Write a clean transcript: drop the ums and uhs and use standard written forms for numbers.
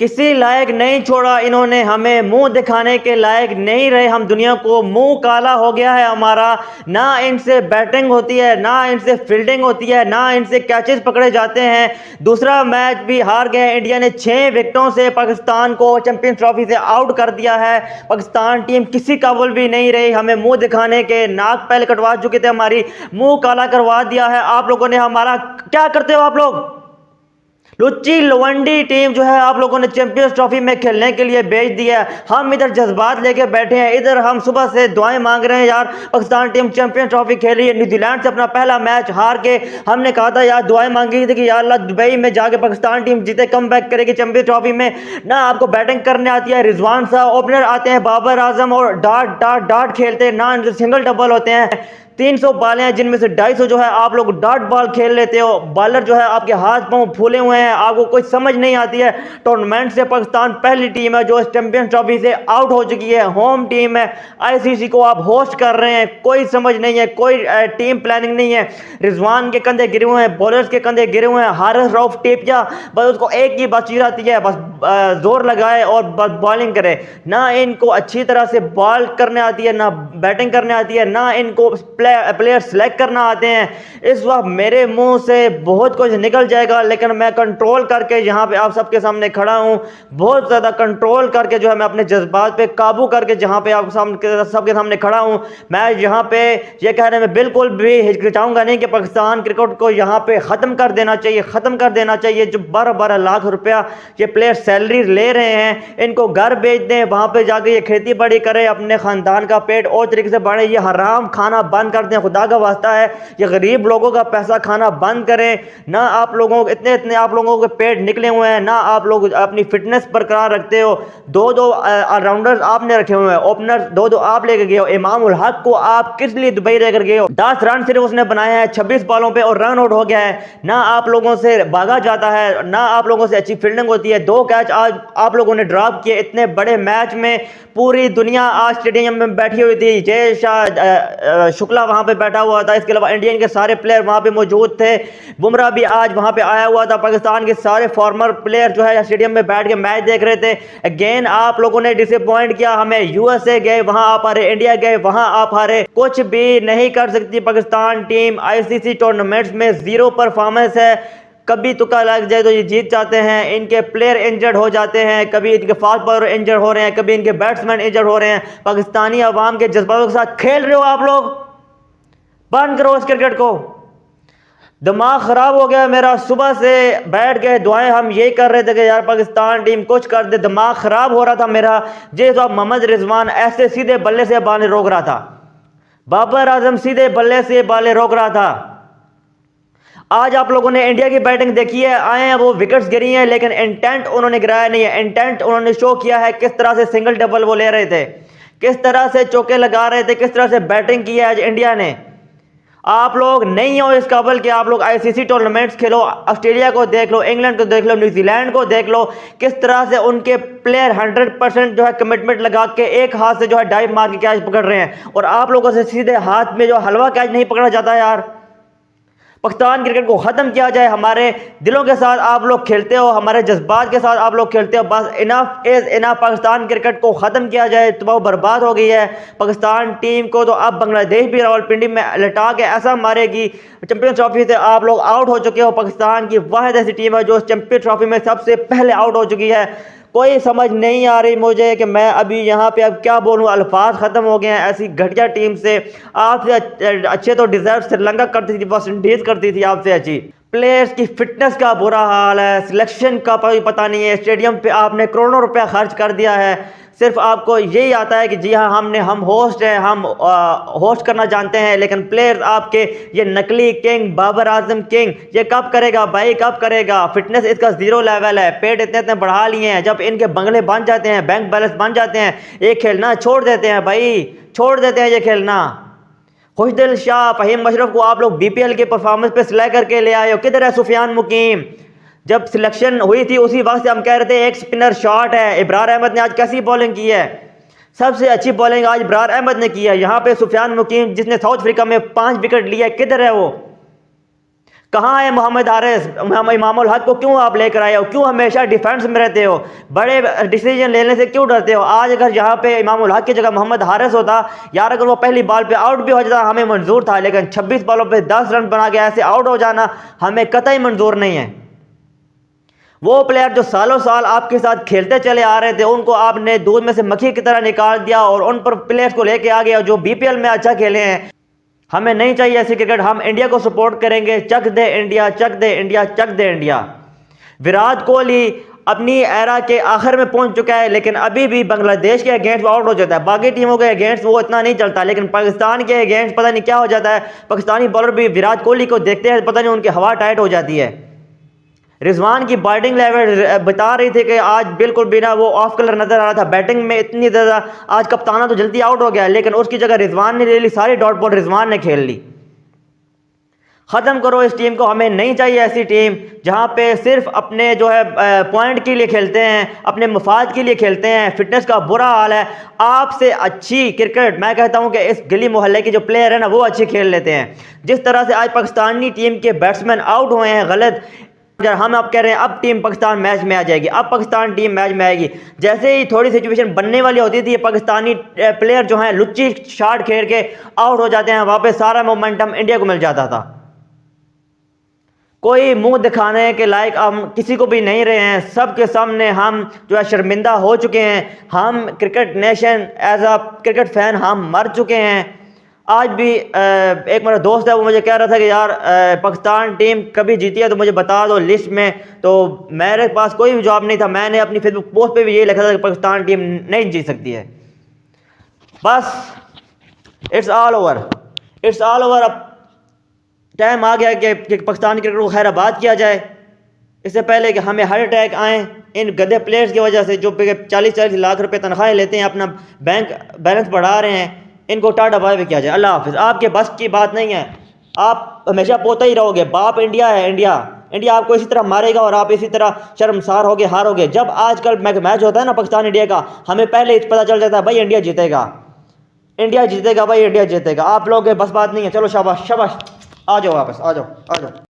किसी लायक नहीं छोड़ा इन्होंने हमें, मुंह दिखाने के लायक नहीं रहे हम दुनिया को। मुंह काला हो गया है हमारा, ना इनसे बैटिंग होती है, ना इनसे फील्डिंग होती है, ना इनसे कैचेस पकड़े जाते हैं। दूसरा मैच भी हार गए। इंडिया ने 6 विकेटों से पाकिस्तान को चैंपियंस ट्रॉफी से आउट कर दिया है। पाकिस्तान टीम किसी काबुल भी नहीं रही हमें मुंह दिखाने के। नाक पहले कटवा चुके थे हमारी, मुंह काला करवा दिया है आप लोगों ने हमारा। क्या करते हो आप लोग? लुच्ची लवंडी टीम जो है आप लोगों ने चैंपियंस ट्रॉफी में खेलने के लिए भेज दिया है। हम इधर जज्बात लेके बैठे हैं, इधर हम सुबह से दुआएं मांग रहे हैं। यार पाकिस्तान टीम चैंपियंस ट्रॉफी खेल रही है, न्यूजीलैंड से अपना पहला मैच हार के हमने कहा था यार, दुआएं मांगी थी कि यार अल्लाह दुबई में जाके पाकिस्तान टीम जीते, कम बैक करेगी चैंपियंस ट्रॉफी में। ना आपको बैटिंग करने आती है, रिजवान साहब ओपनर आते हैं बाबर आजम और डाट डाट डाट खेलते हैं, ना सिंगल डबल होते हैं। 300 बालें हैं जिनमें से 250 जो है आप लोग डॉट बॉल खेल लेते हो। बॉलर जो है आपके हाथ पांव फूले हुए हैं, आपको कुछ समझ नहीं आती है। टूर्नामेंट से पाकिस्तान पहली टीम है जो चैंपियंस ट्रॉफी से आउट हो चुकी है, होम टीम है। आईसीसी को आप होस्ट कर रहे हैं, कोई समझ नहीं है, कोई टीम प्लानिंग नहीं है। रिजवान के कंधे गिरे हुए हैं, बॉलर्स के कंधे गिरे हुए हैं। हारिस रऊफ टेपिया बस उसको एक ही बात चीज आती है, बस जोर लगाए और बस बॉलिंग करे। ना इनको अच्छी तरह से बॉल करने आती है, ना बैटिंग करने आती है, ना इनको प्लेयर सेलेक्ट करना आते हैं। इस वक्त मेरे मुंह से बहुत कुछ निकल जाएगा, लेकिन मैं कंट्रोल करके यहाँ पे आप सबके सामने खड़ा हूँ। बहुत ज़्यादा कंट्रोल करके जो है मैं अपने जज्बात पे काबू करके जहाँ पे आप सबके सामने खड़ा हूँ। मैं यहाँ पे ये कहने में बिल्कुल भी हिचकिचाऊंगा नहीं कि पाकिस्तान क्रिकेट को यहाँ पे ख़त्म कर देना चाहिए, ख़त्म कर देना चाहिए। जो 12-12 लाख रुपया ये प्लेयर सैलरी ले रहे हैं, इनको घर भेज दें, वहाँ पे जाके ये खेती बाड़ी करें, अपने ख़ानदान का पेट और तरीके से बढ़े। ये हराम खाना बंद कर दें, खुदा का वास्ता है। ये गरीब लोगों का पैसा खाना बंद करें। ना आप लोगों को इतने आप लोगों के पेट निकले हुए हैं, ना आप लोग अपनी फिटनेस बरकरार रखते हो। 2-2 ऑलराउंडर्स आपने रखे हुए हैं, ओपनर 2-2 आप लेकर गए हो। इमाम उल हक को आप किस लिए दुबई लेकर गए हो? 10 रन सिर्फ उसने बनाए हैं 26 बॉलों पे और रन आउट हो गया है। ना आप लोगों से भागा जाता है, ना आप लोगों से अच्छी फील्डिंग होती है। 2 कैच आज आप लोगों ने ड्रॉप किए इतने बड़े मैच में। पूरी दुनिया आज स्टेडियम में बैठी हुई थी, जय शाह शुक्ला वहां पे बैठा हुआ था, इसके अलावा इंडियन के सारे प्लेयर वहां पे मौजूद थे। बुमराह भी आज वहां पे आया हुआ था। पाकिस्तान के सारे फॉर्मर प्लेयर जो है स्टेडियम में बैठ के मैच देख रहे थे। अगेन आप लोगों ने डिसअपॉइंट किया हमें। यूएसए गए वहां आप हारे, इंडिया गए वहां आप हारे। कुछ भी नहीं कर सकती पाकिस्तान टीम। आईसीसी टूर्नामेंट्स में 0 परफॉर्मेंस है। कभी तुक्का लग जाए तो ये जीत जाते हैं। इनके प्लेयर इंजर्ड हो जाते हैं, कभी इनके फास्ट बॉलर इंजर्ड हो रहे हैं, कभी इनके बैट्समैन इंजर्ड हो रहे हैं। पाकिस्तानी अवाम के जज्बातों के साथ खेल रहे हो आप लोग। बंद करो इस क्रिकेट को। दिमाग खराब हो गया मेरा। सुबह से बैठ गए दुआएं हम यही कर रहे थे कि यार पाकिस्तान टीम कुछ कर दे। दिमाग खराब हो रहा था मेरा। जिस वक्त मोहम्मद रिजवान ऐसे सीधे बल्ले से बालें रोक रहा था, बाबर आजम सीधे बल्ले से बालें रोक रहा था। आज आप लोगों ने इंडिया की बैटिंग देखी है, आए हैं वो विकेट्स गिरी हैं, लेकिन इंटेंट उन्होंने गिराया नहीं है। इंटेंट उन्होंने शो किया है, किस तरह से सिंगल डबल वो ले रहे थे, किस तरह से चौके लगा रहे थे, किस तरह से बैटिंग की है आज इंडिया ने। आप लोग नहीं हो इस काबिल कि आप लोग आईसीसी टूर्नामेंट्स खेलो। ऑस्ट्रेलिया को देख लो, इंग्लैंड को देख लो, न्यूजीलैंड को देख लो, किस तरह से उनके प्लेयर 100% जो है कमिटमेंट लगा के एक हाथ से जो है डाइव मार के कैच पकड़ रहे हैं, और आप लोगों से सीधे हाथ में जो हलवा कैच नहीं पकड़ा जाता है। यार पाकिस्तान क्रिकेट को ख़त्म किया जाए। हमारे दिलों के साथ आप लोग खेलते हो, हमारे जज्बात के साथ आप लोग खेलते हो। बस enough is enough. Pakistan cricket को ख़त्म किया जाए। तो बर्बाद हो गई है पाकिस्तान टीम को। तो अब बांग्लादेश भी रावलपिंडी में लटा के ऐसा मारेगी। चैंपियंस ट्रॉफी से आप लोग आउट हो चुके हो। पाकिस्तान की वाहिद ऐसी टीम है जो चैंपियंस ट्रॉफी में सबसे पहले आउट हो चुकी है। कोई समझ नहीं आ रही मुझे कि मैं अभी यहाँ पे अब क्या बोलूँ। अल्फाज ख़त्म हो गए हैं ऐसी घटिया टीम से। आपसे अच्छे तो डिजर्व श्रीलंका करती थी, वेस्ट इंडीज़ करती थी आपसे अच्छी। प्लेयर्स की फिटनेस का बुरा हाल है, सिलेक्शन का पता नहीं है। स्टेडियम पे आपने करोड़ों रुपया खर्च कर दिया है। सिर्फ आपको यही आता है कि जी हाँ हम होस्ट हैं, हम होस्ट करना जानते हैं, लेकिन प्लेयर्स आपके ये नकली किंग बाबर आजम किंग ये कब करेगा भाई, कब करेगा? फिटनेस इसका 0 लेवल है। पेट इतने बढ़ा लिए हैं, जब इनके बंगले बन जाते हैं, बैंक बैलेंस बन जाते हैं, ये खेलना छोड़ देते हैं भाई, छोड़ देते हैं ये खेलना। खुशदिल शाह, फहीम मशरफ को आप लोग बीपीएल के परफॉर्मेंस पे सिलेक्ट करके ले आए हो। किधर है सुफियान मुकीम? जब सिलेक्शन हुई थी उसी वक्त से हम कह रहे थे एक स्पिनर शॉट है। इब्रार अहमद ने आज कैसी बॉलिंग की है? सबसे अच्छी बॉलिंग आज इब्रार अहमद ने की है। यहाँ पे सुफियान मुकीम जिसने साउथ अफ्रीका में 5 विकेट लिया, किधर है वो? कहाँ है मोहम्मद हारिस? इमामुल हक को क्यों आप लेकर आए हो? क्यों हमेशा डिफेंस में रहते हो? बड़े डिसीजन लेने से क्यों डरते हो? आज अगर यहाँ पे इमामुल हक की जगह मोहम्मद हारिस होता यार, अगर वो पहली बॉल पे आउट भी हो जाता हमें मंजूर था, लेकिन 26 बॉलों पे 10 रन बना के ऐसे आउट हो जाना हमें कतई मंजूर नहीं है। वो प्लेयर जो सालों साल आपके साथ खेलते चले आ रहे थे, उनको आपने दूध में से मक्खी की तरह निकाल दिया और उन पर प्लेयर्स को लेके आ गया जो बीपीएल में अच्छा खेले हैं। हमें नहीं चाहिए ऐसी क्रिकेट। हम इंडिया को सपोर्ट करेंगे। चक दे इंडिया, चक दे इंडिया, चक दे इंडिया। विराट कोहली अपनी एरा के आखिर में पहुंच चुका है, लेकिन अभी भी बांग्लादेश के अगेंस्ट आउट हो जाता है। बाकी टीमों के अगेंस्ट वो इतना नहीं चलता, लेकिन पाकिस्तान के अगेंस्ट पता नहीं क्या हो जाता है। पाकिस्तानी बॉलर भी विराट कोहली को देखते हैं, पता नहीं उनकी हवा टाइट हो जाती है। रिजवान की बैटिंग लेवल बता रही थी कि आज बिल्कुल बिना वो ऑफ कलर नजर आ रहा था। बैटिंग में इतनी ज़्यादा आज कप्ताना तो जल्दी आउट हो गया, लेकिन उसकी जगह रिजवान ने ले ली, सारी डॉट बॉल रिजवान ने खेल ली। ख़त्म करो इस टीम को। हमें नहीं चाहिए ऐसी टीम जहाँ पे सिर्फ अपने जो है पॉइंट के लिए खेलते हैं, अपने मफाद के लिए खेलते हैं। फिटनेस का बुरा हाल है। आपसे अच्छी क्रिकेट मैं कहता हूँ कि इस गली मोहल्ले के जो प्लेयर हैं ना, वो अच्छी खेल लेते हैं। जिस तरह से आज पाकिस्तानी टीम के बैट्समैन आउट हुए हैं गलत, हम अब कह रहे हैं अब टीम पाकिस्तान मैच में आ जाएगी, अब पाकिस्तान टीम मैच में आएगी। जैसे ही थोड़ी सिचुएशन बनने वाली होती थी, पाकिस्तानी प्लेयर जो हैं लुच्ची शॉट खेल के आउट हो जाते हैं, वापस सारा मोमेंटम इंडिया को मिल जाता था। कोई मुंह दिखाने के लायक हम किसी को भी नहीं रहे हैं। सबके सामने हम जो है शर्मिंदा हो चुके हैं। हम cricket nation as a cricket fan हम मर चुके हैं। आज भी एक मेरा दोस्त है, वो मुझे कह रहा था कि यार पाकिस्तान टीम कभी जीती है तो मुझे बता दो लिस्ट में। तो मेरे पास कोई भी जवाब नहीं था। मैंने अपनी फेसबुक पोस्ट पे भी यही लिखा था कि पाकिस्तान टीम नहीं जीत सकती है। बस it's all over, it's all over. अब टाइम आ गया कि पाकिस्तान क्रिकेट को खैराबाद किया जाए, इससे पहले कि हमें हार्ट अटैक आए इन गधे प्लेयर्स की वजह से जो 40-40 लाख रुपए तनख्वाहें लेते हैं, अपना बैंक बैलेंस बढ़ा रहे हैं। इनको टाटा बाय भी किया जाए। अल्लाह हाफिज़। आपके बस की बात नहीं है, आप हमेशा पोता ही रहोगे। बाप इंडिया है। इंडिया आपको इसी तरह मारेगा और आप इसी तरह शर्मसार होगे, हारोगे। जब आजकल मैच होता है ना पाकिस्तान इंडिया का, हमें पहले ही पता चल जाता है भाई इंडिया जीतेगा, इंडिया जीतेगा भाई, इंडिया जीतेगा। आप लोग के बस बात नहीं है। चलो शाबाश शाबाश, आ जाओ वापस, आ जाओ आ जाओ।